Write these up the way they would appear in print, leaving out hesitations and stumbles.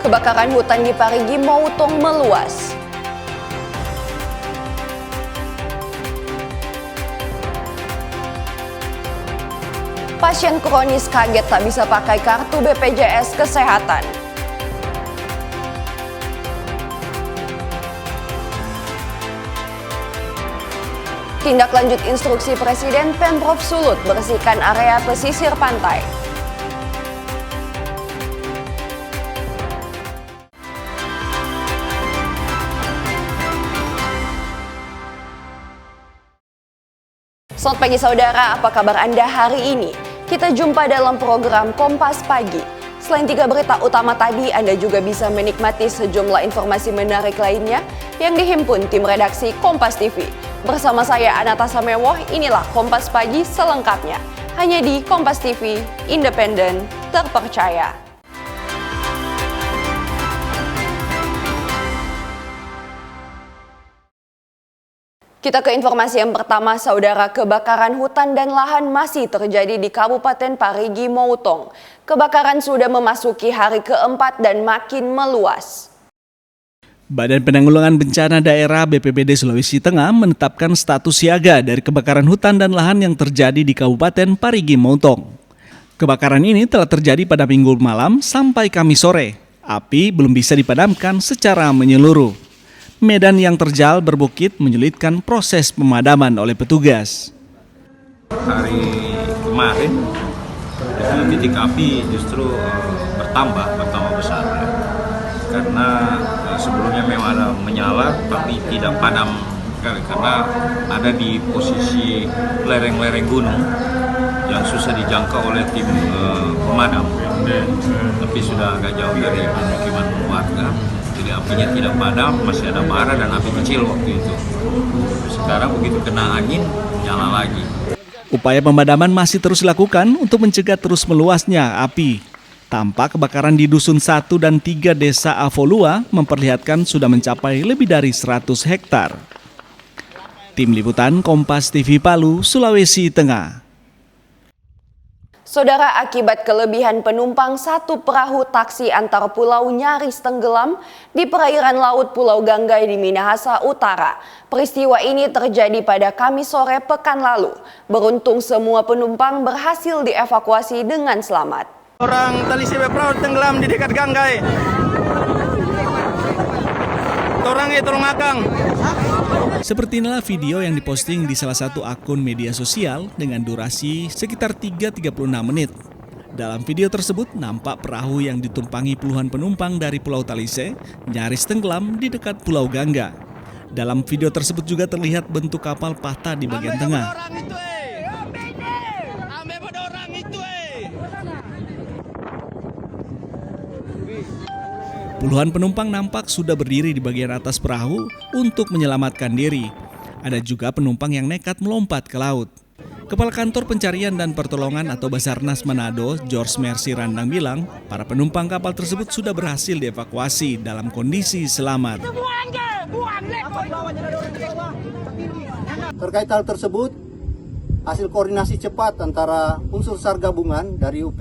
Kebakaran hutan di Parigi Mouton meluas. Pasien kronis kaget tak bisa pakai kartu BPJS Kesehatan. Tindak lanjut instruksi Presiden, Pemprov Sulut bersihkan area pesisir pantai. Selamat pagi saudara, apa kabar Anda hari ini? Kita jumpa dalam program Kompas Pagi. Selain 3 berita utama tadi, Anda juga bisa menikmati sejumlah informasi menarik lainnya yang dihimpun tim redaksi Kompas TV. Bersama saya Anata Samewoh, inilah Kompas Pagi selengkapnya. Hanya di Kompas TV, independen, terpercaya. Kita ke informasi yang pertama, saudara. Kebakaran hutan dan lahan masih terjadi di Kabupaten Parigi Mouton. Kebakaran sudah memasuki hari keempat dan makin meluas. Badan Penanggulangan Bencana Daerah BPBD Sulawesi Tengah menetapkan status siaga dari kebakaran hutan dan lahan yang terjadi di Kabupaten Parigi Mouton. Kebakaran ini telah terjadi pada Minggu malam sampai Kamis sore. Api belum bisa dipadamkan secara menyeluruh. Medan yang terjal berbukit menyulitkan proses pemadaman oleh petugas. Hari kemarin titik api justru bertambah besar ya. Karena sebelumnya memang ada menyala tapi tidak padam karena ada di posisi lereng-lereng gunung yang susah dijangkau oleh tim pemadam. Tapi sudah agak jauh dari pemukiman warga. Jadi apinya tidak padam, masih ada bara dan api kecil waktu itu. Sekarang begitu kena angin, nyala lagi. Upaya pemadaman masih terus dilakukan untuk mencegah terus meluasnya api. Tampak kebakaran di Dusun 1 dan 3 Desa Avolua memperlihatkan sudah mencapai lebih dari 100 hektar. Tim Liputan Kompas TV Palu, Sulawesi Tengah. Saudara, akibat kelebihan penumpang, satu perahu taksi antar pulau nyaris tenggelam di perairan laut Pulau Ganggai di Minahasa Utara. Peristiwa ini terjadi pada Kamis sore pekan lalu. Beruntung semua penumpang berhasil dievakuasi dengan selamat. Orang Talise perahu tenggelam di dekat Ganggai. Tolong akang. Seperti inilah video yang diposting di salah satu akun media sosial dengan durasi sekitar 3:36 menit. Dalam video tersebut nampak perahu yang ditumpangi puluhan penumpang dari Pulau Talise nyaris tenggelam di dekat Pulau Gangga. Dalam video tersebut juga terlihat bentuk kapal patah di bagian tengah. Puluhan penumpang nampak sudah berdiri di bagian atas perahu untuk menyelamatkan diri. Ada juga penumpang yang nekat melompat ke laut. Kepala Kantor Pencarian dan Pertolongan atau Basarnas Manado, George Mercy Randang bilang, para penumpang kapal tersebut sudah berhasil dievakuasi dalam kondisi selamat. Terkait hal tersebut, hasil koordinasi cepat antara unsur SAR gabungan dari UP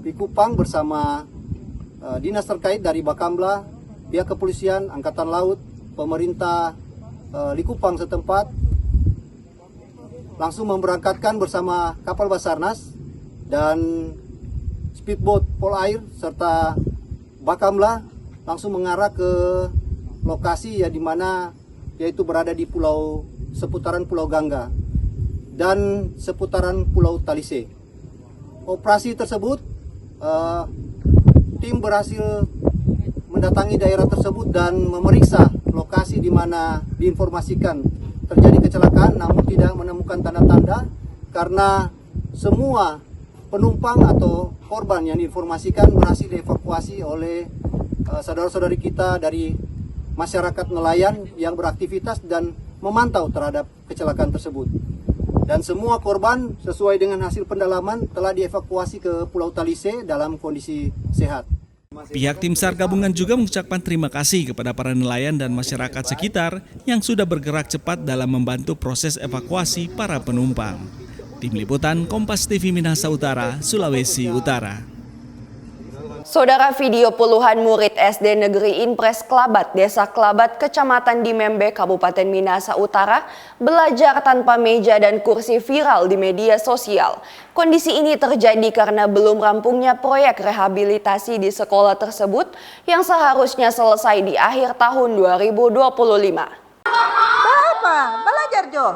Pikupang bersama dinas terkait dari Bakamla, pihak kepolisian, Angkatan Laut, pemerintah Likupang setempat langsung memberangkatkan bersama kapal Basarnas dan speedboat Polair serta Bakamla langsung mengarah ke lokasi di mana yaitu berada di seputaran Pulau Gangga dan seputaran Pulau Talise. Operasi tersebut tim berhasil mendatangi daerah tersebut dan memeriksa lokasi di mana diinformasikan terjadi kecelakaan, namun tidak menemukan tanda-tanda karena semua penumpang atau korban yang diinformasikan berhasil dievakuasi oleh saudara-saudari kita dari masyarakat nelayan yang beraktivitas dan memantau terhadap kecelakaan tersebut. Dan semua korban sesuai dengan hasil pendalaman telah dievakuasi ke Pulau Talise dalam kondisi sehat. Pihak tim SAR gabungan juga mengucapkan terima kasih kepada para nelayan dan masyarakat sekitar yang sudah bergerak cepat dalam membantu proses evakuasi para penumpang. Tim Liputan Kompas TV Minahasa Utara, Sulawesi Utara. Saudara, video puluhan murid SD Negeri Impres Klabat, Desa Klabat, Kecamatan Dimembe, Kabupaten Minahasa Utara, belajar tanpa meja dan kursi viral di media sosial. Kondisi ini terjadi karena belum rampungnya proyek rehabilitasi di sekolah tersebut yang seharusnya selesai di akhir tahun 2025. Apa? Belajar, Jo.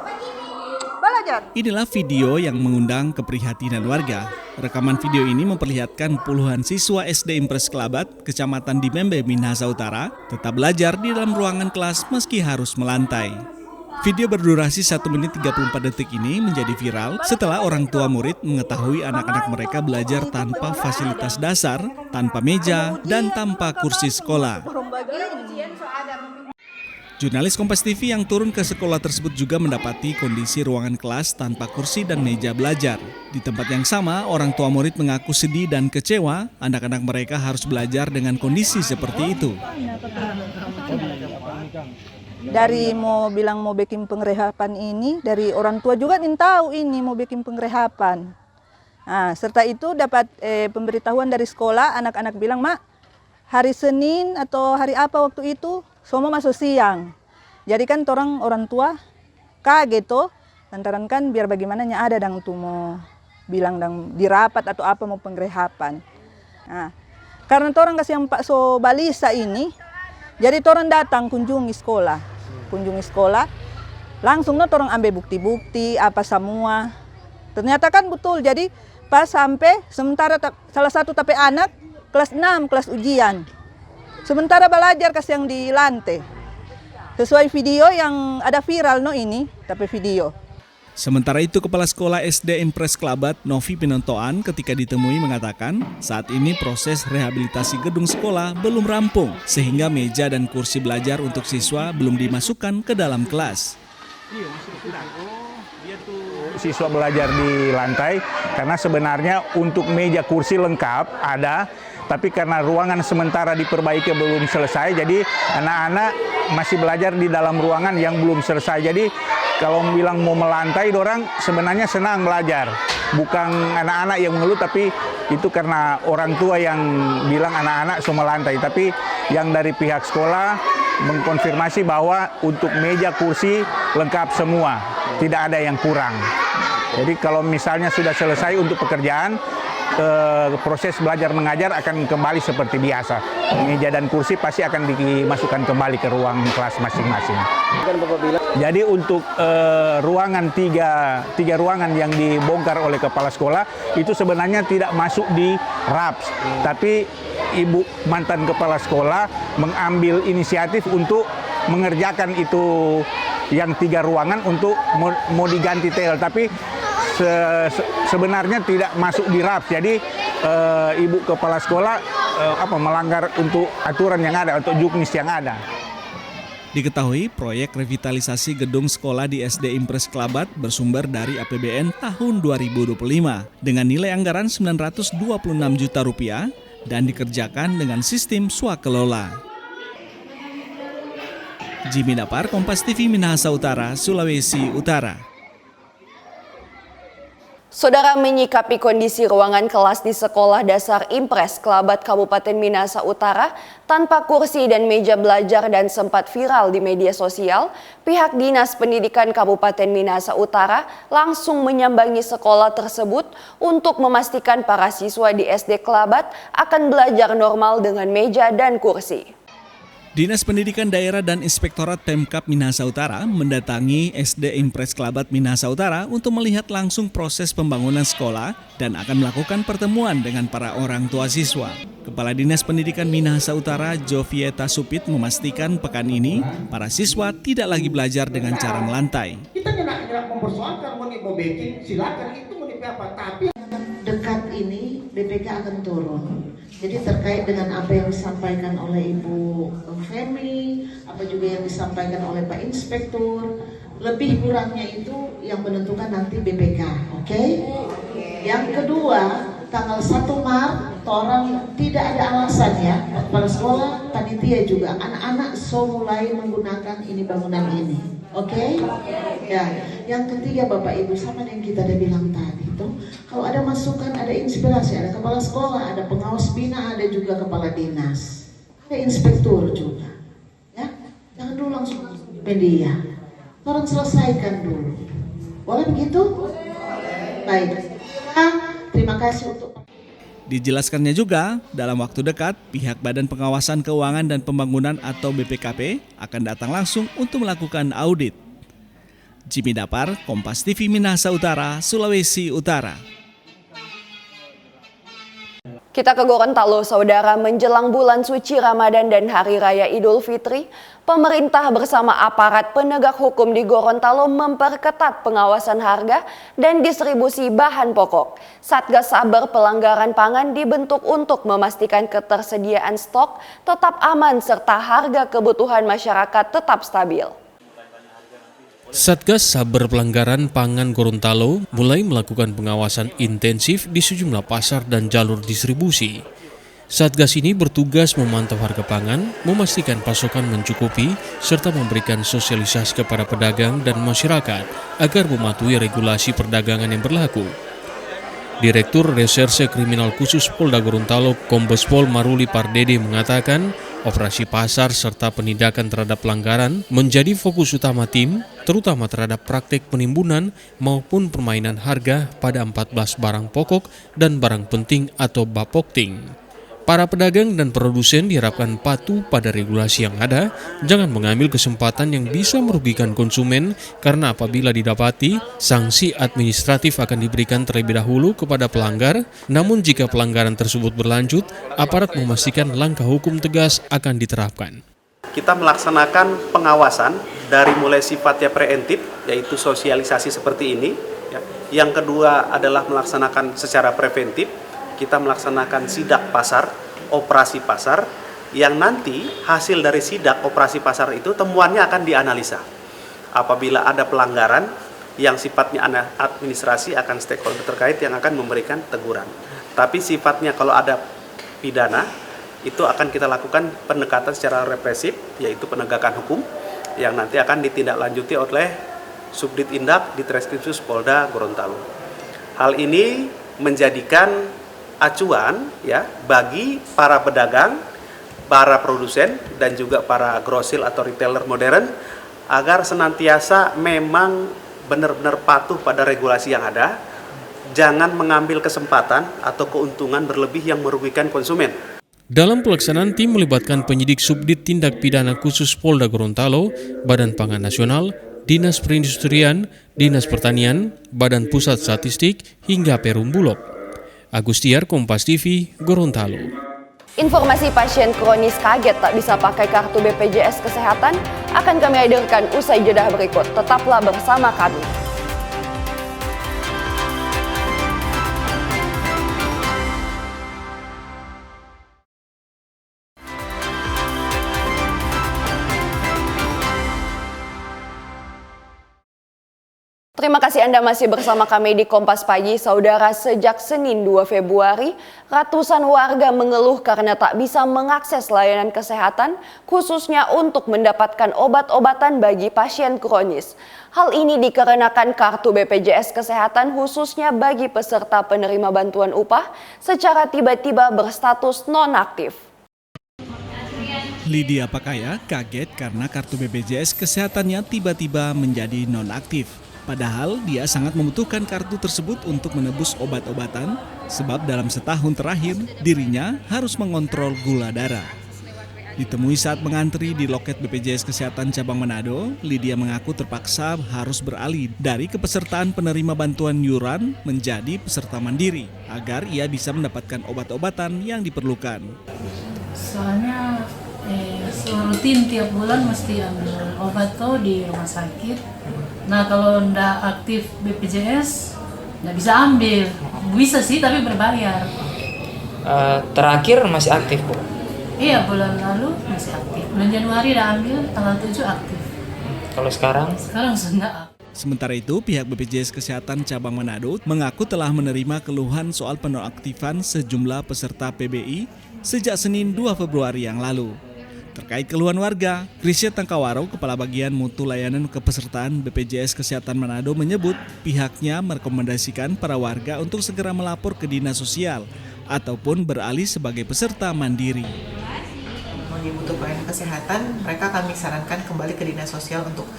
Belajar. Inilah video yang mengundang keprihatinan warga. Rekaman video ini memperlihatkan puluhan siswa SD Impres Klabat, Kecamatan Dimembe, Minahasa Utara, tetap belajar di dalam ruangan kelas meski harus melantai. Video berdurasi 1 menit 34 detik ini menjadi viral setelah orang tua murid mengetahui anak-anak mereka belajar tanpa fasilitas dasar, tanpa meja, dan tanpa kursi sekolah. Jurnalis Kompas TV yang turun ke sekolah tersebut juga mendapati kondisi ruangan kelas tanpa kursi dan meja belajar. Di tempat yang sama, orang tua murid mengaku sedih dan kecewa anak-anak mereka harus belajar dengan kondisi seperti itu. Dari mau bilang mau bikin pengrehapan ini, dari orang tua juga ingin tahu ini mau bikin pengrehapan. Nah, serta itu dapat pemberitahuan dari sekolah, anak-anak bilang, "Mak, hari Senin atau hari apa waktu itu, semua masuk siang." Jadi kan orang tua kaget tuh, lantaran kan biar bagaimananya ada dang tuh mau bilang dang dirapat atau apa mau pengrehapan. Nah, karena orang kasih yang Pak So Balisa ini, jadi orang datang kunjungi sekolah, langsung orang ambil bukti-bukti apa semua. Ternyata kan betul, jadi pas sampai sementara salah satu tapi anak kelas 6, kelas ujian. Sementara belajar kasih yang di lantai. Sesuai video yang ada viral ini, tapi video. Sementara itu, Kepala Sekolah SD Impres Klabat, Novi Pinontoan, ketika ditemui mengatakan saat ini proses rehabilitasi gedung sekolah belum rampung, sehingga meja dan kursi belajar untuk siswa belum dimasukkan ke dalam kelas. Siswa belajar di lantai karena sebenarnya untuk meja kursi lengkap ada, tapi karena ruangan sementara diperbaiki belum selesai, jadi anak-anak masih belajar di dalam ruangan yang belum selesai. Jadi kalau bilang mau melantai, dorang sebenarnya senang belajar, bukan anak-anak yang mengeluh, tapi itu karena orang tua yang bilang anak-anak semua melantai. Tapi yang dari pihak sekolah mengkonfirmasi bahwa untuk meja kursi lengkap semua, tidak ada yang kurang. Jadi kalau misalnya sudah selesai untuk pekerjaan, proses belajar mengajar akan kembali seperti biasa. Meja dan kursi pasti akan dimasukkan kembali ke ruang kelas masing-masing. Jadi untuk ruangan tiga ruangan yang dibongkar oleh kepala sekolah itu sebenarnya tidak masuk di RAPS, tapi ibu mantan kepala sekolah mengambil inisiatif untuk mengerjakan itu yang 3 ruangan untuk mau diganti tel, tapi sebenarnya tidak masuk di RAPS. Jadi ibu kepala sekolah melanggar untuk aturan yang ada, untuk juknis yang ada. Diketahui proyek revitalisasi gedung sekolah di SD Impres Klabat bersumber dari APBN tahun 2025 dengan nilai anggaran 926 juta rupiah dan dikerjakan dengan sistem swakelola. Jimmy Dapar, Kompas TV, Minahasa Utara, Sulawesi Utara. Saudara, menyikapi kondisi ruangan kelas di Sekolah Dasar Impres Klabat Kabupaten Minahasa Utara tanpa kursi dan meja belajar dan sempat viral di media sosial, pihak Dinas Pendidikan Kabupaten Minahasa Utara langsung menyambangi sekolah tersebut untuk memastikan para siswa di SD Klabat akan belajar normal dengan meja dan kursi. Dinas Pendidikan Daerah dan Inspektorat Pemkab Minahasa Utara mendatangi SD Impres Klabat Minahasa Utara untuk melihat langsung proses pembangunan sekolah dan akan melakukan pertemuan dengan para orang tua siswa. Kepala Dinas Pendidikan Minahasa Utara, Jovieta Supit, memastikan pekan ini para siswa tidak lagi belajar dengan cara melantai. Kita tidak mempersoalkan mau bikin, silakan itu mau apa, tapi dekat ini BPK akan turun. Jadi terkait dengan apa yang disampaikan oleh Ibu Femi, apa juga yang disampaikan oleh Pak Inspektur, lebih kurangnya itu yang menentukan nanti BPK, oke? Yang kedua, tanggal 1 Maret orang tidak ada alasan ya, kepala sekolah, panitia juga, anak-anak mulai menggunakan ini bangunan ini. Oke? Ya. Yang ketiga Bapak Ibu, sama yang kita udah bilang tadi tuh, kalau ada masukan, ada inspirasi, ada kepala sekolah, ada pengawas bina, ada juga kepala dinas, ada inspektur juga. Ya, jangan dulu langsung media. Orang selesaikan dulu. Boleh begitu? Baik. Terima kasih untuk. Dijelaskannya juga, dalam waktu dekat, pihak Badan Pengawasan Keuangan dan Pembangunan atau BPKP akan datang langsung untuk melakukan audit. Jimmy Dapar, Kompas TV Minahasa Utara, Sulawesi Utara. Kita ke Gorontalo, saudara, menjelang bulan suci Ramadan dan Hari Raya Idul Fitri, pemerintah bersama aparat penegak hukum di Gorontalo memperketat pengawasan harga dan distribusi bahan pokok. Satgas Saber Pelanggaran Pangan dibentuk untuk memastikan ketersediaan stok tetap aman serta harga kebutuhan masyarakat tetap stabil. Satgas Saber Pelanggaran Pangan Gorontalo mulai melakukan pengawasan intensif di sejumlah pasar dan jalur distribusi. Satgas ini bertugas memantau harga pangan, memastikan pasokan mencukupi, serta memberikan sosialisasi kepada pedagang dan masyarakat agar mematuhi regulasi perdagangan yang berlaku. Direktur Reserse Kriminal Khusus Polda Gorontalo, Kombes Pol Maruli Pardede mengatakan, operasi pasar serta penindakan terhadap pelanggaran menjadi fokus utama tim, terutama terhadap praktik penimbunan maupun permainan harga pada 14 barang pokok dan barang penting atau bapokting. Para pedagang dan produsen diharapkan patuh pada regulasi yang ada, jangan mengambil kesempatan yang bisa merugikan konsumen karena apabila didapati, sanksi administratif akan diberikan terlebih dahulu kepada pelanggar, namun jika pelanggaran tersebut berlanjut, aparat memastikan langkah hukum tegas akan diterapkan. Kita melaksanakan pengawasan dari mulai sifatnya preemptif, yaitu sosialisasi seperti ini. Yang kedua adalah melaksanakan secara preventif. Kita melaksanakan sidak pasar, operasi pasar, yang nanti hasil dari sidak operasi pasar itu temuannya akan dianalisa. Apabila ada pelanggaran yang sifatnya administrasi, akan stakeholder terkait yang akan memberikan teguran. Tapi sifatnya kalau ada pidana, itu akan kita lakukan pendekatan secara represif, yaitu penegakan hukum, yang nanti akan ditindaklanjuti oleh Subdit Indak di Treskrimsus Polda Gorontalo. Hal ini menjadikan acuan ya bagi para pedagang, para produsen dan juga para grosil atau retailer modern agar senantiasa memang benar-benar patuh pada regulasi yang ada, jangan mengambil kesempatan atau keuntungan berlebih yang merugikan konsumen. Dalam pelaksanaan tim melibatkan penyidik Subdit Tindak Pidana Khusus Polda Gorontalo, Badan Pangan Nasional, Dinas Perindustrian, Dinas Pertanian, Badan Pusat Statistik hingga Perum Bulog. Agustiar, Kompas TV, Gorontalo. Informasi pasien kronis kaget tak bisa pakai kartu BPJS Kesehatan akan kami hadirkan usai jeda berikut. Tetaplah bersama kami. Terima kasih Anda masih bersama kami di Kompas Pagi. Saudara, sejak Senin 2 Februari, ratusan warga mengeluh karena tak bisa mengakses layanan kesehatan, khususnya untuk mendapatkan obat-obatan bagi pasien kronis. Hal ini dikarenakan kartu BPJS Kesehatan khususnya bagi peserta penerima bantuan upah secara tiba-tiba berstatus nonaktif. Lydia Pakaya kaget karena kartu BPJS Kesehatannya tiba-tiba menjadi nonaktif. Padahal dia sangat membutuhkan kartu tersebut untuk menebus obat-obatan, sebab dalam setahun terakhir dirinya harus mengontrol gula darah. Ditemui saat mengantri di loket BPJS Kesehatan Cabang Manado, Lydia mengaku terpaksa harus beralih dari kepesertaan penerima bantuan iuran menjadi peserta mandiri, agar ia bisa mendapatkan obat-obatan yang diperlukan. Soalnya rutin tiap bulan mesti ambil obat tuh di rumah sakit. Nah kalau ndak aktif BPJS nggak bisa ambil, bisa sih tapi berbayar. Terakhir masih aktif Bu? Iya bulan lalu masih aktif, bulan Januari udah ambil, tanggal 7 aktif. Kalau sekarang? Sekarang sudah aktif. Sementara itu, pihak BPJS Kesehatan Cabang Manado mengaku telah menerima keluhan soal penonaktifan sejumlah peserta PBI sejak Senin 2 Februari yang lalu. Terkait keluhan warga, Krisya Tangkawaro, Kepala Bagian Mutu Layanan Kepesertaan BPJS Kesehatan Manado menyebut pihaknya merekomendasikan para warga untuk segera melapor ke Dinas Sosial ataupun beralih sebagai peserta mandiri. Bagi butuh pelayanan kesehatan, mereka kami sarankan kembali ke Dinas Sosial untuk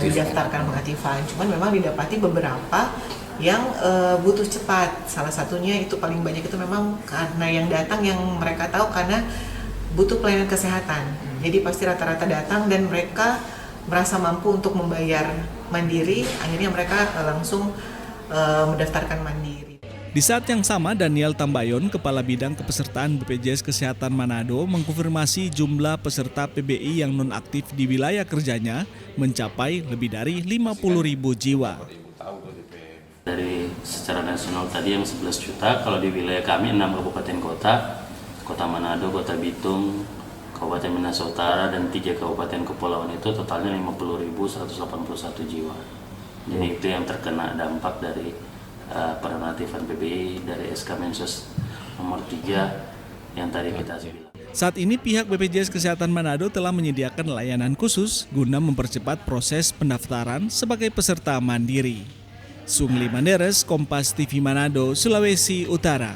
didaftarkan pengaktifan. Cuman memang didapati beberapa yang butuh cepat. Salah satunya itu paling banyak itu memang karena yang datang yang mereka tahu karena butuh pelayanan kesehatan. Jadi pasti rata-rata datang dan mereka merasa mampu untuk membayar mandiri, akhirnya mereka langsung mendaftarkan mandiri. Di saat yang sama, Daniel Tambayon, Kepala Bidang Kepesertaan BPJS Kesehatan Manado, mengkonfirmasi jumlah peserta PBI yang nonaktif di wilayah kerjanya mencapai lebih dari 50.000 jiwa. Dari secara nasional tadi yang 11 juta, kalau di wilayah kami 6 kabupaten kota, Kota Manado, Kota Bitung, Kabupaten Minahasa Utara, dan 3 kabupaten kepulauan itu totalnya 50.181 jiwa. Jadi itu yang terkena dampak dari penonaktifan PBI dari SK Mensos nomor 3 yang tadi kita bilang. Saat ini pihak BPJS Kesehatan Manado telah menyediakan layanan khusus guna mempercepat proses pendaftaran sebagai peserta mandiri. Sungli Manderes, Kompas TV Manado, Sulawesi Utara.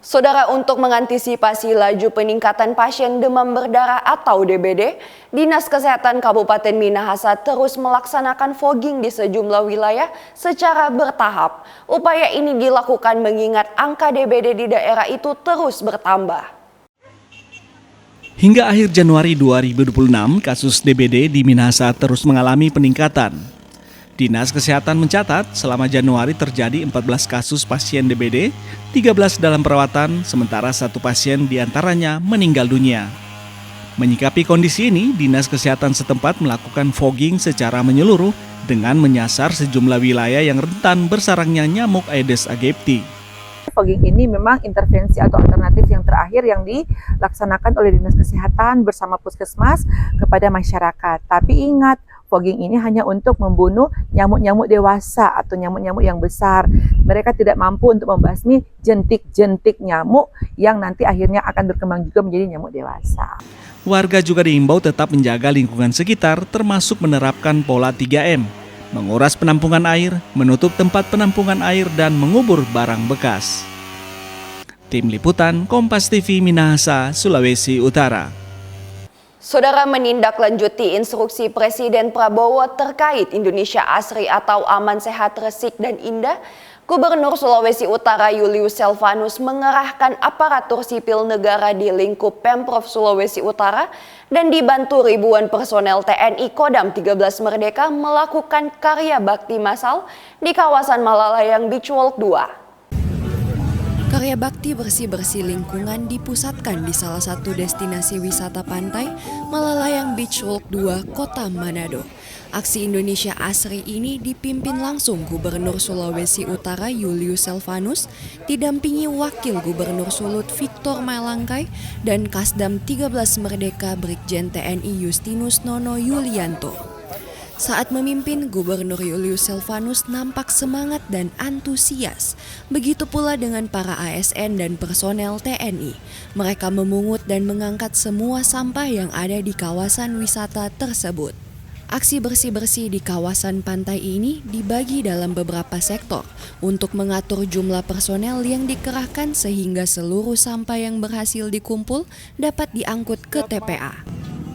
Saudara, untuk mengantisipasi laju peningkatan pasien demam berdarah atau DBD, Dinas Kesehatan Kabupaten Minahasa terus melaksanakan fogging di sejumlah wilayah secara bertahap. Upaya ini dilakukan mengingat angka DBD di daerah itu terus bertambah. Hingga akhir Januari 2026, kasus DBD di Minahasa terus mengalami peningkatan. Dinas Kesehatan mencatat selama Januari terjadi 14 kasus pasien DBD, 13 dalam perawatan, sementara 1 pasien diantaranya meninggal dunia. Menyikapi kondisi ini, Dinas Kesehatan setempat melakukan fogging secara menyeluruh dengan menyasar sejumlah wilayah yang rentan bersarangnya nyamuk Aedes aegypti. Fogging ini memang intervensi atau alternatif yang terakhir yang dilaksanakan oleh Dinas Kesehatan bersama Puskesmas kepada masyarakat. Tapi ingat, fogging ini hanya untuk membunuh nyamuk-nyamuk dewasa atau nyamuk-nyamuk yang besar. Mereka tidak mampu untuk membasmi jentik-jentik nyamuk yang nanti akhirnya akan berkembang juga menjadi nyamuk dewasa. Warga juga diimbau tetap menjaga lingkungan sekitar termasuk menerapkan pola 3M, menguras penampungan air, menutup tempat penampungan air, dan mengubur barang bekas. Tim Liputan Kompas TV Minahasa, Sulawesi Utara. Saudara, menindaklanjuti instruksi Presiden Prabowo terkait Indonesia Asri atau Aman Sehat Resik dan Indah, Gubernur Sulawesi Utara Julius Selvanus mengerahkan aparatur sipil negara di lingkup Pemprov Sulawesi Utara dan dibantu ribuan personel TNI Kodam 13 Merdeka melakukan karya bakti massal di kawasan Malalayang Beach Walk 2. Karya bakti bersih-bersih lingkungan dipusatkan di salah satu destinasi wisata pantai Malalayang Beach Walk 2, Kota Manado. Aksi Indonesia Asri ini dipimpin langsung Gubernur Sulawesi Utara Julius Selvanus, didampingi Wakil Gubernur Sulut Victor Mailangkai dan Kasdam 13 Merdeka Brigjen TNI Justinus Nono Yulianto. Saat memimpin, Gubernur Julius Selvanus nampak semangat dan antusias. Begitu pula dengan para ASN dan personel TNI. Mereka memungut dan mengangkat semua sampah yang ada di kawasan wisata tersebut. Aksi bersih-bersih di kawasan pantai ini dibagi dalam beberapa sektor untuk mengatur jumlah personel yang dikerahkan sehingga seluruh sampah yang berhasil dikumpul dapat diangkut ke TPA.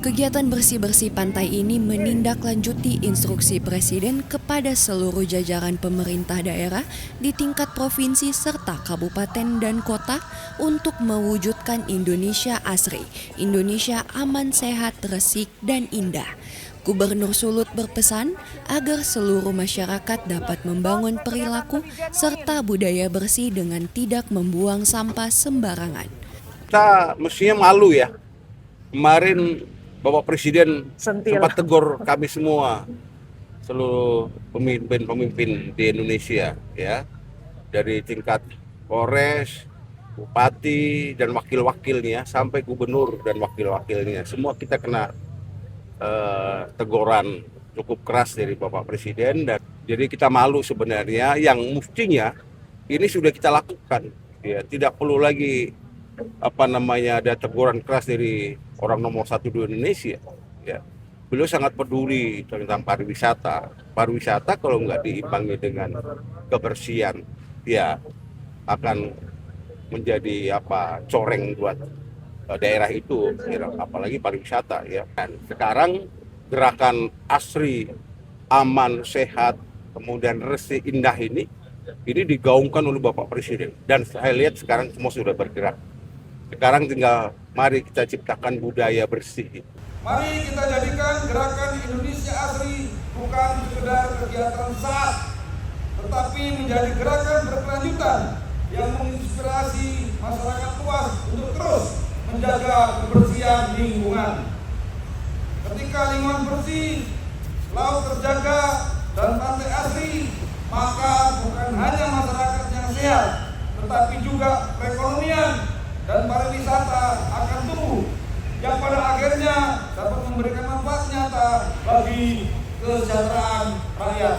Kegiatan bersih-bersih pantai ini menindaklanjuti instruksi Presiden kepada seluruh jajaran pemerintah daerah di tingkat provinsi serta kabupaten dan kota untuk mewujudkan Indonesia Asri, Indonesia aman, sehat, resik, dan indah. Gubernur Sulut berpesan agar seluruh masyarakat dapat membangun perilaku serta budaya bersih dengan tidak membuang sampah sembarangan. Kita mestinya malu ya. Kemarin Bapak Presiden sempat tegur kami semua, seluruh pemimpin-pemimpin di Indonesia ya, dari tingkat Polres, Bupati, dan wakil-wakilnya sampai gubernur dan wakil-wakilnya. Semua kita kena teguran cukup keras dari Bapak Presiden, dan jadi kita malu sebenarnya. Yang mestinya ini sudah kita lakukan, ya tidak perlu lagi ada teguran keras dari orang nomor 1 di Indonesia. Ya, beliau sangat peduli tentang pariwisata. Pariwisata kalau nggak diimbangi dengan kebersihan, ya akan menjadi coreng buat daerah itu, apalagi pariwisata, ya. Dan sekarang gerakan ASRI, aman, sehat, kemudian resik, indah ini digaungkan oleh Bapak Presiden. Dan saya lihat sekarang semua sudah bergerak. Sekarang tinggal mari kita ciptakan budaya bersih. Mari kita jadikan gerakan Indonesia ASRI bukan sekedar kegiatan saat, tetapi menjadi gerakan berkelanjutan yang menginspirasi masyarakat luas untuk terus menjaga kebersihan lingkungan. Ketika lingkungan bersih, laut terjaga, dan pantai asri, maka bukan hanya masyarakat yang sehat, tetapi juga perekonomian dan pariwisata akan tumbuh, yang pada akhirnya dapat memberikan manfaat nyata bagi kesejahteraan rakyat.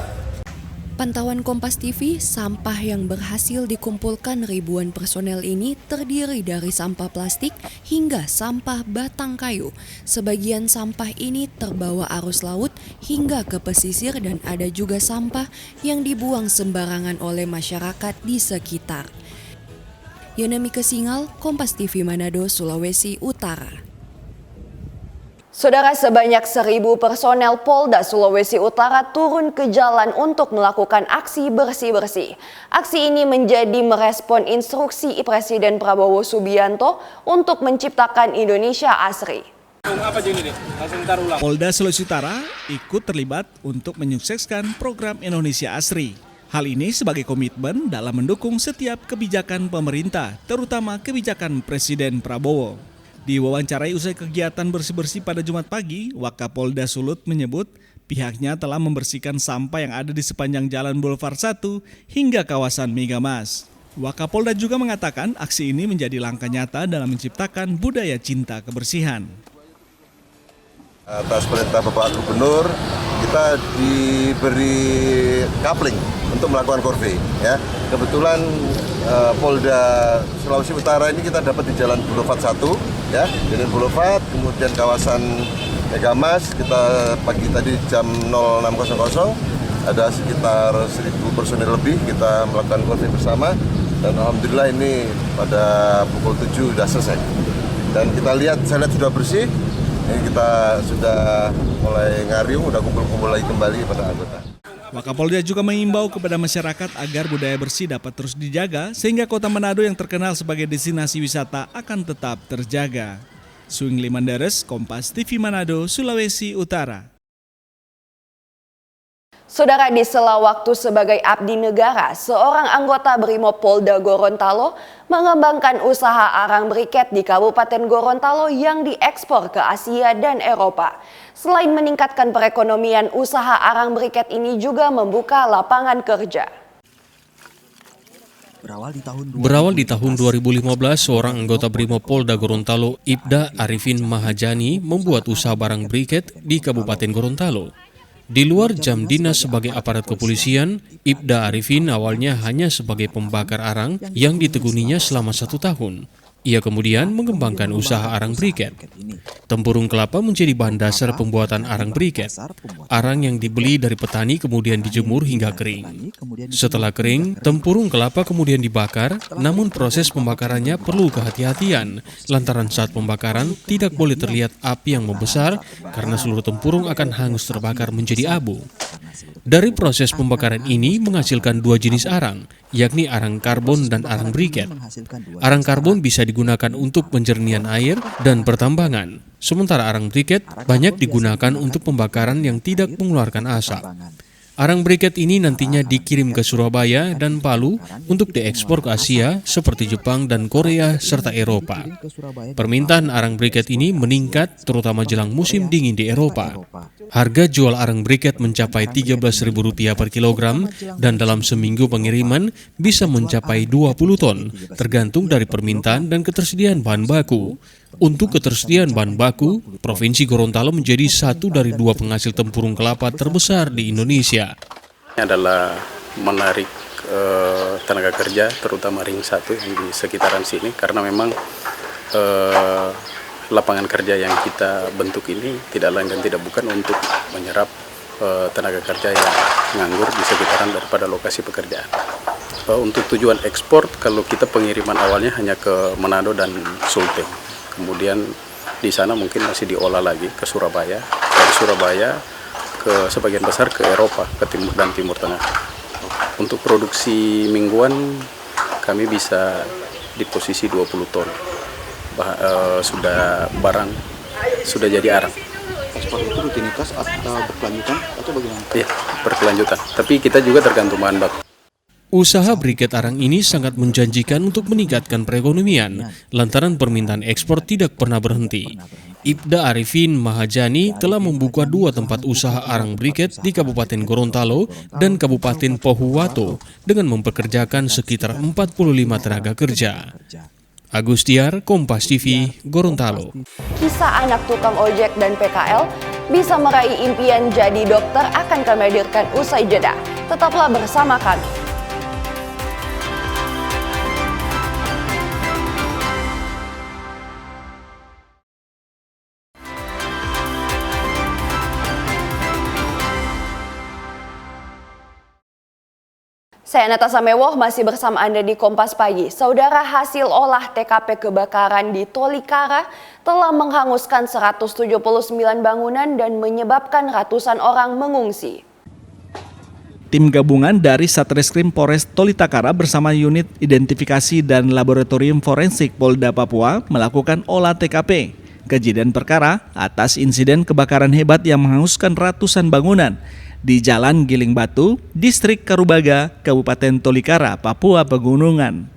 Pantauan Kompas TV, sampah yang berhasil dikumpulkan ribuan personel ini terdiri dari sampah plastik hingga sampah batang kayu. Sebagian sampah ini terbawa arus laut hingga ke pesisir dan ada juga sampah yang dibuang sembarangan oleh masyarakat di sekitar. Yonamika Singal, Kompas TV Manado, Sulawesi Utara. Saudara, sebanyak 1.000 personel Polda Sulawesi Utara turun ke jalan untuk melakukan aksi bersih-bersih. Aksi ini menjadi merespon instruksi Presiden Prabowo Subianto untuk menciptakan Indonesia ASRI. Polda Sulawesi Utara ikut terlibat untuk menyukseskan program Indonesia ASRI. Hal ini sebagai komitmen dalam mendukung setiap kebijakan pemerintah, terutama kebijakan Presiden Prabowo. Diwawancarai usai kegiatan bersih-bersih pada Jumat pagi, Wakapolda Sulut menyebut pihaknya telah membersihkan sampah yang ada di sepanjang Jalan Boulevard 1 hingga kawasan Megamas. Wakapolda juga mengatakan aksi ini menjadi langkah nyata dalam menciptakan budaya cinta kebersihan. Atas perintah Bapak Gubernur, kita diberi coupling untuk melakukan korve. Ya. Kebetulan Polda Sulawesi Utara ini kita dapat di Jalan Boulevard 1, ya, Jalan Boulevard, kemudian kawasan Megamas. Kita pagi tadi jam 06.00 ada sekitar 1.000 personil lebih kita melakukan korve bersama, dan alhamdulillah ini pada pukul 7 sudah selesai. Dan kita lihat, saya lihat sudah bersih. Ini kita sudah mulai ngariung, sudah kumpul-kumpul lagi kembali pada anggota. Wakapolda juga mengimbau kepada masyarakat agar budaya bersih dapat terus dijaga sehingga kota Manado yang terkenal sebagai destinasi wisata akan tetap terjaga. Swingli Mandares, Kompas TV Manado, Sulawesi Utara. Saudara, di sela waktu sebagai abdi negara, seorang anggota Brimob Polda Gorontalo mengembangkan usaha arang briket di Kabupaten Gorontalo yang diekspor ke Asia dan Eropa. Selain meningkatkan perekonomian, usaha arang briket ini juga membuka lapangan kerja. Berawal di tahun 2015, seorang anggota Brimob Polda Gorontalo, Ibda Arifin Mahajani, membuat usaha barang briket di Kabupaten Gorontalo. Di luar jam dinas sebagai aparat kepolisian, Ibda Arifin awalnya hanya sebagai pembakar arang yang ditekuninya selama 1 tahun. Ia kemudian mengembangkan usaha arang briket. Tempurung kelapa menjadi bahan dasar pembuatan arang briket. Arang yang dibeli dari petani kemudian dijemur hingga kering. Setelah kering, tempurung kelapa kemudian dibakar, namun proses pembakarannya perlu kehati-hatian, lantaran saat pembakaran tidak boleh terlihat api yang membesar karena seluruh tempurung akan hangus terbakar menjadi abu. Dari proses pembakaran ini menghasilkan 2 jenis arang, yakni arang karbon dan arang briket. Arang karbon bisa digunakan untuk penjernihan air dan pertambangan, sementara arang briket banyak digunakan untuk pembakaran yang tidak mengeluarkan asap. Arang briket ini nantinya dikirim ke Surabaya dan Palu untuk diekspor ke Asia seperti Jepang dan Korea serta Eropa. Permintaan arang briket ini meningkat terutama jelang musim dingin di Eropa. Harga jual arang briket mencapai Rp13.000 per kilogram dan dalam seminggu pengiriman bisa mencapai 20 ton, tergantung dari permintaan dan ketersediaan bahan baku. Untuk ketersediaan bahan baku, Provinsi Gorontalo menjadi satu dari 2 penghasil tempurung kelapa terbesar di Indonesia. Ini adalah menarik tenaga kerja, terutama ring 1 yang di sekitaran sini, karena memang lapangan kerja yang kita bentuk ini tidak lain dan tidak bukan untuk menyerap tenaga kerja yang nganggur di sekitaran daripada lokasi pekerjaan. Untuk tujuan ekspor, kalau kita pengiriman awalnya hanya ke Manado dan Sulteng. Kemudian di sana mungkin masih diolah lagi ke Surabaya, dari Surabaya ke sebagian besar ke Eropa, ke timur dan Timur Tengah. Untuk produksi mingguan kami bisa di posisi 20 ton. Sudah barang sudah jadi arang. Ekspor itu rutinitas atau berkelanjutan atau bagaimana? Iya, berkelanjutan. Tapi kita juga tergantung bahan baku. Usaha briket arang ini sangat menjanjikan untuk meningkatkan perekonomian, lantaran permintaan ekspor tidak pernah berhenti. Ibda Arifin Mahajani telah membuka 2 tempat usaha arang briket di Kabupaten Gorontalo dan Kabupaten Pohuwato dengan mempekerjakan sekitar 45 tenaga kerja. Agustiar, Kompas TV, Gorontalo. Kisah anak tukang ojek dan PKL bisa meraih impian jadi dokter akan kami hadirkan usai jeda. Tetaplah bersama kami. Saya Natasha Mewoh masih bersama Anda di Kompas Pagi. Saudara, hasil olah TKP kebakaran di Tolikara telah menghanguskan 179 bangunan dan menyebabkan ratusan orang mengungsi. Tim gabungan dari Satreskrim Polres Tolikara bersama unit identifikasi dan laboratorium forensik Polda Papua melakukan olah TKP kejadian perkara atas insiden kebakaran hebat yang menghanguskan ratusan bangunan di Jalan Giling Batu, Distrik Karubaga, Kabupaten Tolikara, Papua Pegunungan.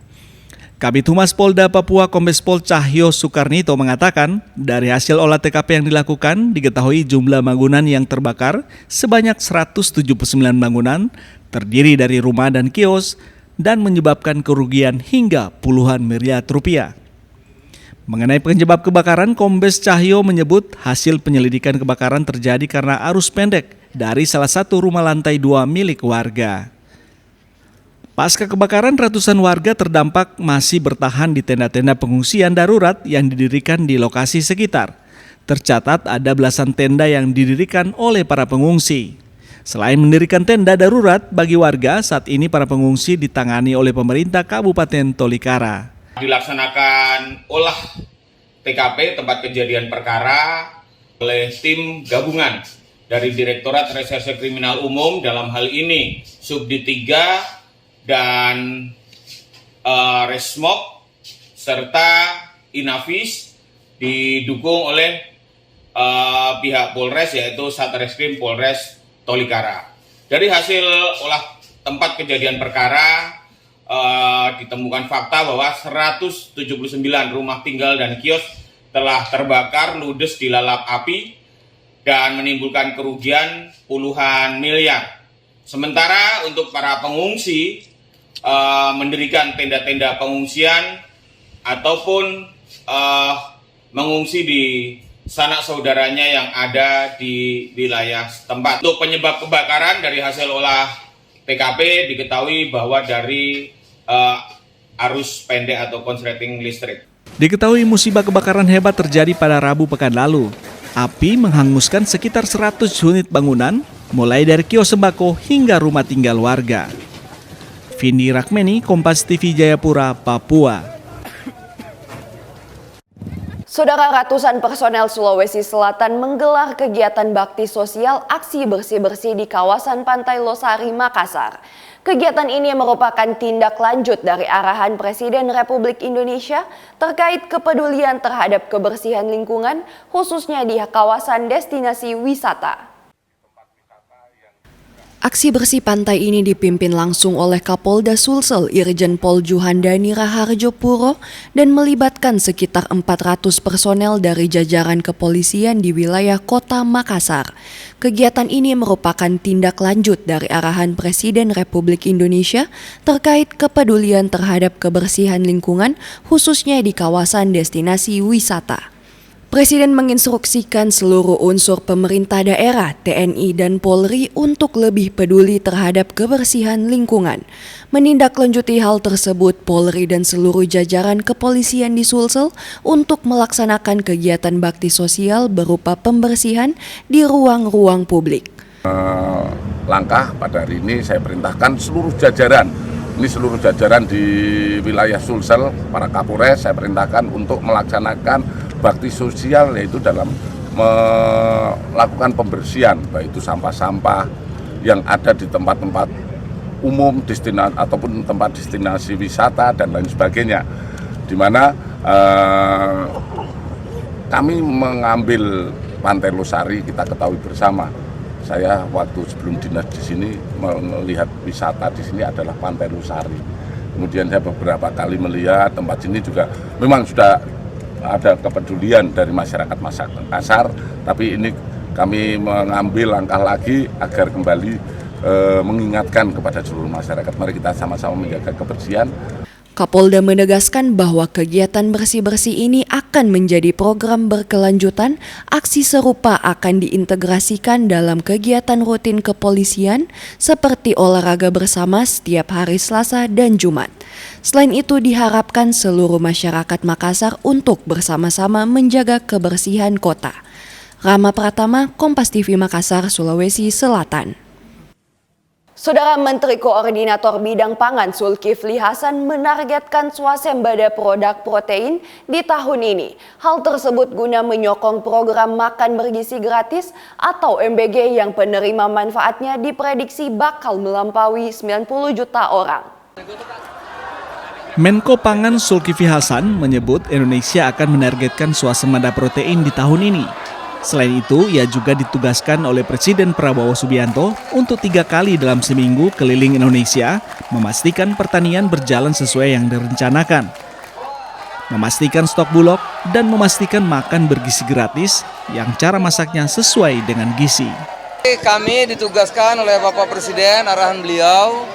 Kabid Humas Polda Papua Kombes Pol Cahyo Soekarnito mengatakan, dari hasil olah TKP yang dilakukan, diketahui jumlah bangunan yang terbakar sebanyak 179 bangunan, terdiri dari rumah dan kios, dan menyebabkan kerugian hingga puluhan miliar rupiah. Mengenai penyebab kebakaran, Kombes Cahyo menyebut hasil penyelidikan kebakaran terjadi karena arus pendek dari salah satu rumah lantai 2 milik warga. Pasca kebakaran, ratusan warga terdampak masih bertahan di tenda-tenda pengungsian darurat yang didirikan di lokasi sekitar. Tercatat ada belasan tenda yang didirikan oleh para pengungsi. Selain mendirikan tenda darurat bagi warga, saat ini para pengungsi ditangani oleh pemerintah Kabupaten Tolikara. Dilaksanakan olah TKP tempat kejadian perkara oleh tim gabungan dari Direktorat Reserse Kriminal Umum, dalam hal ini Subdit 3 dan Resmob serta Inavis, didukung oleh pihak Polres yaitu Satreskrim Polres Tolikara. Dari hasil olah tempat kejadian perkara ditemukan fakta bahwa 179 rumah tinggal dan kios telah terbakar ludes dilalap api dan menimbulkan kerugian puluhan miliar. Sementara untuk para pengungsi mendirikan tenda-tenda pengungsian ataupun mengungsi di sanak saudaranya yang ada di wilayah setempat. Untuk penyebab kebakaran dari hasil olah TKP diketahui bahwa dari arus pendek atau konsleting listrik. Diketahui musibah kebakaran hebat terjadi pada Rabu pekan lalu. Api menghanguskan sekitar 100 unit bangunan, mulai dari kios sembako hingga rumah tinggal warga. Vindi Rakmeni, Kompas TV Jayapura, Papua. Saudara, ratusan personel Sulawesi Selatan menggelar kegiatan bakti sosial aksi bersih-bersih di kawasan Pantai Losari, Makassar. Kegiatan ini merupakan tindak lanjut dari arahan Presiden Republik Indonesia terkait kepedulian terhadap kebersihan lingkungan, khususnya di kawasan destinasi wisata. Aksi bersih pantai ini dipimpin langsung oleh Kapolda Sulsel Irjen Pol Juhandani Raharjo Puro dan melibatkan sekitar 400 personel dari jajaran kepolisian di wilayah Kota Makassar. Kegiatan ini merupakan tindak lanjut dari arahan Presiden Republik Indonesia terkait kepedulian terhadap kebersihan lingkungan khususnya di kawasan destinasi wisata. Presiden menginstruksikan seluruh unsur pemerintah daerah, TNI dan Polri untuk lebih peduli terhadap kebersihan lingkungan. Menindaklanjuti hal tersebut, Polri dan seluruh jajaran kepolisian di Sulsel untuk melaksanakan kegiatan bakti sosial berupa pembersihan di ruang-ruang publik. Langkah pada hari ini saya perintahkan seluruh jajaran di wilayah Sulsel, para Kapolres saya perintahkan untuk melaksanakan bakti sosial, yaitu dalam melakukan pembersihan baik itu sampah-sampah yang ada di tempat-tempat umum ataupun tempat destinasi wisata dan lain sebagainya, di mana kami mengambil Pantai Losari. Kita ketahui bersama, saya waktu sebelum dinas di sini melihat wisata di sini adalah Pantai Losari. Kemudian saya beberapa kali melihat tempat ini juga memang sudah ada kepedulian dari masyarakat Makassar, tapi ini kami mengambil langkah lagi agar kembali mengingatkan kepada seluruh masyarakat, mari kita sama-sama menjaga kebersihan. Kapolda menegaskan bahwa kegiatan bersih-bersih ini akan menjadi program berkelanjutan. Aksi serupa akan diintegrasikan dalam kegiatan rutin kepolisian seperti olahraga bersama setiap hari Selasa dan Jumat. Selain itu diharapkan seluruh masyarakat Makassar untuk bersama-sama menjaga kebersihan kota. Rama Pratama, Kompas TV Makassar, Sulawesi Selatan. Saudara Menteri Koordinator Bidang Pangan Zulkifli Hasan menargetkan swasembada produk protein di tahun ini. Hal tersebut guna menyokong program makan bergizi gratis atau MBG yang penerima manfaatnya diprediksi bakal melampaui 90 juta orang. Menko Pangan Zulkifli Hasan menyebut Indonesia akan menargetkan swasembada protein di tahun ini. Selain itu, ia juga ditugaskan oleh Presiden Prabowo Subianto untuk 3 kali dalam seminggu keliling Indonesia, memastikan pertanian berjalan sesuai yang direncanakan, memastikan stok bulog, dan memastikan makan bergizi gratis yang cara masaknya sesuai dengan gizi. Kami ditugaskan oleh Bapak Presiden, arahan beliau,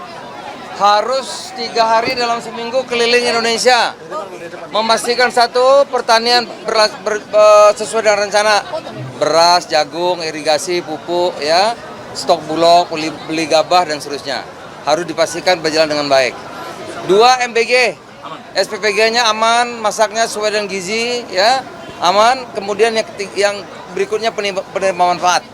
harus 3 hari dalam seminggu keliling Indonesia, memastikan satu, pertanian sesuai dengan rencana, beras, jagung, irigasi, pupuk, ya, stok bulog, beli gabah dan seterusnya harus dipastikan berjalan dengan baik. 2, MBG, SPPG-nya aman, masaknya sesuai dengan gizi, ya, aman. Kemudian yang berikutnya penerima manfaat.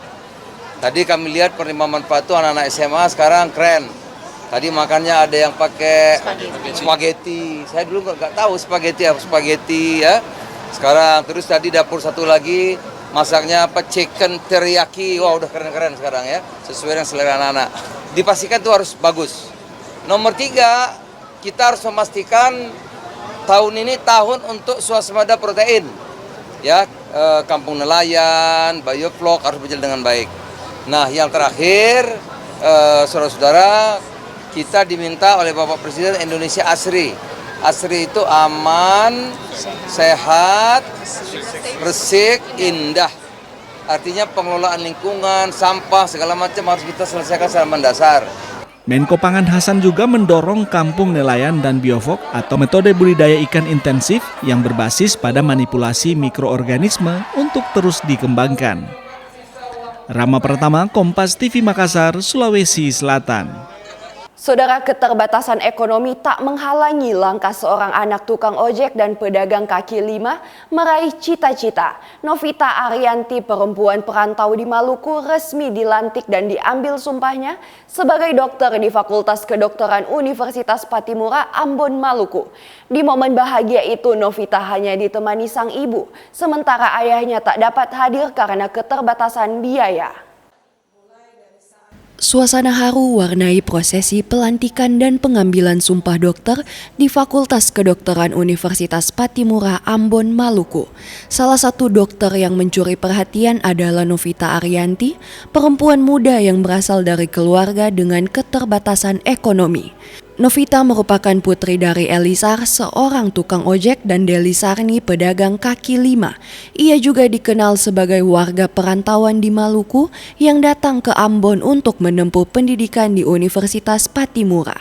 Tadi kami lihat penerima manfaat itu anak-anak SMA sekarang keren. Tadi makannya ada yang pakai spaghetti. Saya dulu nggak tahu spaghetti ya. Sekarang terus tadi dapur satu lagi masaknya apa, chicken teriyaki. Wah, udah keren-keren sekarang ya. Sesuai dengan selera anak-anak. Dipastikan itu harus bagus. Nomor 3, kita harus memastikan tahun ini tahun untuk swasembada protein. Ya, kampung nelayan, bioflok harus berjalan dengan baik. Nah, yang terakhir, saudara-saudara, kita diminta oleh Bapak Presiden Indonesia Asri. Asri itu aman, sehat, bersih, indah. Artinya pengelolaan lingkungan, sampah, segala macam harus kita selesaikan secara mendasar. Menko Pangan Hasan juga mendorong kampung nelayan dan bioflok atau metode budidaya ikan intensif yang berbasis pada manipulasi mikroorganisme untuk terus dikembangkan. Rama Pratama, Kompas TV Makassar, Sulawesi Selatan. Saudara, keterbatasan ekonomi tak menghalangi langkah seorang anak tukang ojek dan pedagang kaki lima meraih cita-cita. Novita Arianti, perempuan perantau di Maluku, resmi dilantik dan diambil sumpahnya sebagai dokter di Fakultas Kedokteran Universitas Patimura, Ambon, Maluku. Di momen bahagia itu, Novita hanya ditemani sang ibu, sementara ayahnya tak dapat hadir karena keterbatasan biaya. Suasana haru warnai prosesi pelantikan dan pengambilan sumpah dokter di Fakultas Kedokteran Universitas Pattimura, Ambon, Maluku. Salah satu dokter yang mencuri perhatian adalah Novita Arianti, perempuan muda yang berasal dari keluarga dengan keterbatasan ekonomi. Novita merupakan putri dari Elisar, seorang tukang ojek, dan Deli Sarni, pedagang kaki lima. Ia juga dikenal sebagai warga perantauan di Maluku yang datang ke Ambon untuk menempuh pendidikan di Universitas Pattimura.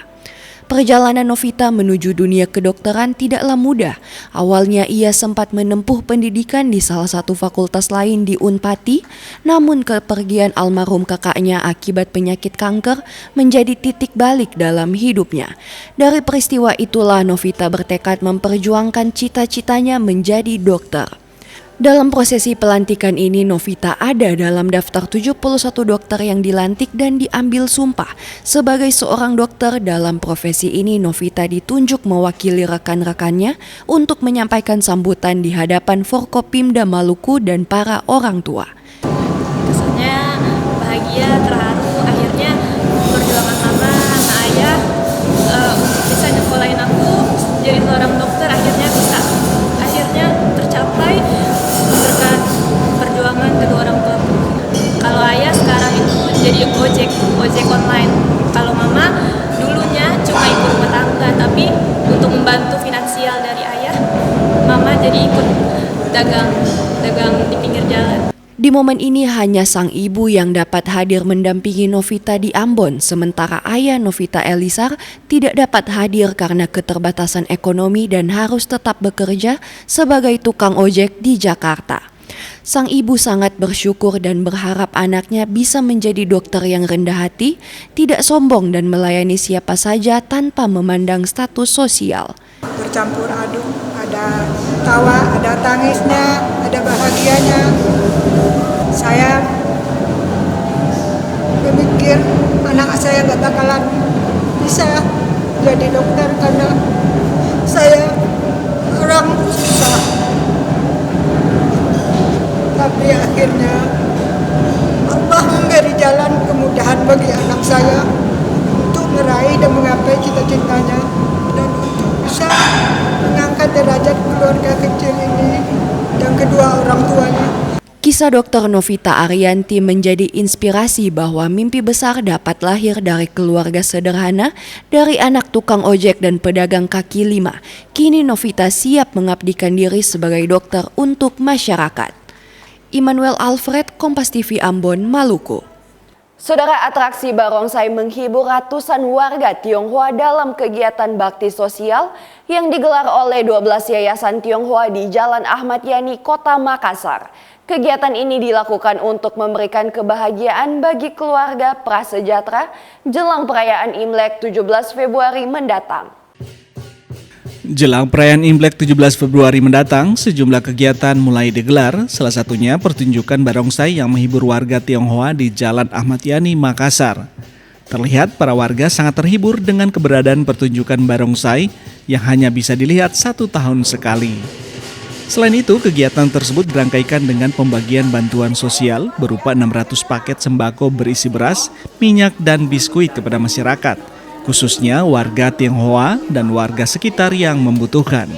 Perjalanan Novita menuju dunia kedokteran tidaklah mudah. Awalnya ia sempat menempuh pendidikan di salah satu fakultas lain di Unpati, namun kepergian almarhum kakaknya akibat penyakit kanker menjadi titik balik dalam hidupnya. Dari peristiwa itulah Novita bertekad memperjuangkan cita-citanya menjadi dokter. Dalam prosesi pelantikan ini, Novita ada dalam daftar 71 dokter yang dilantik dan diambil sumpah. Sebagai seorang dokter dalam profesi ini, Novita ditunjuk mewakili rekan-rekannya untuk menyampaikan sambutan di hadapan Forkopimda Maluku dan para orang tua. Kesannya bahagia, terharu, akhirnya perjuangan mama sama ayah untuk bisa nyekolahin aku jadi seorang dokter akhirnya tercapai berkat perjuangan kedua orang tua. Kalau ayah sekarang itu jadi ojek online. Kalau mama dulunya cuma ikut rumah tangga, tapi untuk membantu finansial dari ayah, mama jadi ikut dagang di pinggir jalan. Di momen ini hanya sang ibu yang dapat hadir mendampingi Novita di Ambon, sementara ayah Novita Elisar tidak dapat hadir karena keterbatasan ekonomi dan harus tetap bekerja sebagai tukang ojek di Jakarta. Sang ibu sangat bersyukur dan berharap anaknya bisa menjadi dokter yang rendah hati, tidak sombong dan melayani siapa saja tanpa memandang status sosial. Bercampur aduk, ada tawa, ada tangisnya, ada bahagianya. Saya berpikir anak saya gak bakalan bisa jadi dokter karena saya orang susah. Tapi akhirnya Allah memberi jalan kemudahan bagi anak saya untuk meraih dan menggapai cita-citanya dan untuk bisa mengangkat derajat keluarga kecil ini dan kedua orang tuanya. Kisah Dr. Novita Arianti menjadi inspirasi bahwa mimpi besar dapat lahir dari keluarga sederhana, dari anak tukang ojek dan pedagang kaki lima. Kini Novita siap mengabdikan diri sebagai dokter untuk masyarakat. Immanuel Alfred, Kompas TV Ambon, Maluku. Saudara, atraksi barongsai menghibur ratusan warga Tionghoa dalam kegiatan bakti sosial yang digelar oleh 12 yayasan Tionghoa di Jalan Ahmad Yani, Kota Makassar. Kegiatan ini dilakukan untuk memberikan kebahagiaan bagi keluarga prasejahtera jelang perayaan Imlek 17 Februari mendatang. Jelang perayaan Imlek 17 Februari mendatang, sejumlah kegiatan mulai digelar, salah satunya pertunjukan barongsai yang menghibur warga Tionghoa di Jalan Ahmad Yani, Makassar. Terlihat para warga sangat terhibur dengan keberadaan pertunjukan barongsai yang hanya bisa dilihat 1 tahun sekali. Selain itu, kegiatan tersebut dirangkaikan dengan pembagian bantuan sosial berupa 600 paket sembako berisi beras, minyak, dan biskuit kepada masyarakat, khususnya warga Tionghoa dan warga sekitar yang membutuhkan.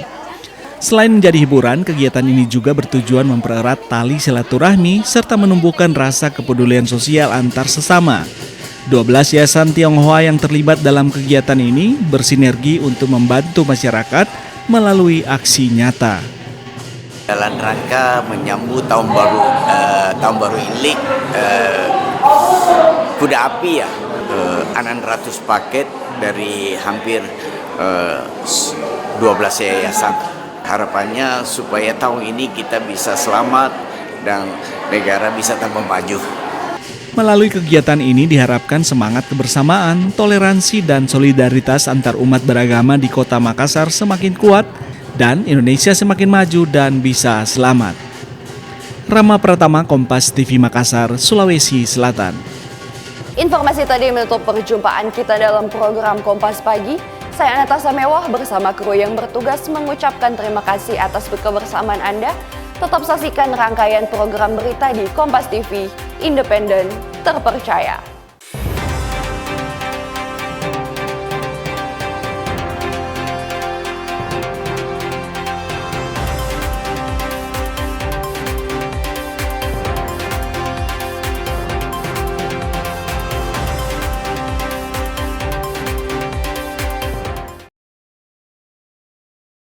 Selain menjadi hiburan, kegiatan ini juga bertujuan mempererat tali silaturahmi serta menumbuhkan rasa kepedulian sosial antar sesama. 12 yayasan Tionghoa yang terlibat dalam kegiatan ini bersinergi untuk membantu masyarakat melalui aksi nyata. Dalam rangka menyambut tahun baru Imlek, kuda api ya, 600 paket dari hampir 12 yayasan. Harapannya supaya tahun ini kita bisa selamat dan negara bisa tambah maju. Melalui kegiatan ini diharapkan semangat kebersamaan, toleransi, dan solidaritas antar umat beragama di Kota Makassar semakin kuat dan Indonesia semakin maju dan bisa selamat. Rama Pratama, Kompas TV Makassar, Sulawesi Selatan. Informasi tadi menutup perjumpaan kita dalam program Kompas Pagi. Saya Natasha Mewah bersama kru yang bertugas mengucapkan terima kasih atas kebersamaan Anda. Tetap saksikan rangkaian program berita di Kompas TV, independen, terpercaya.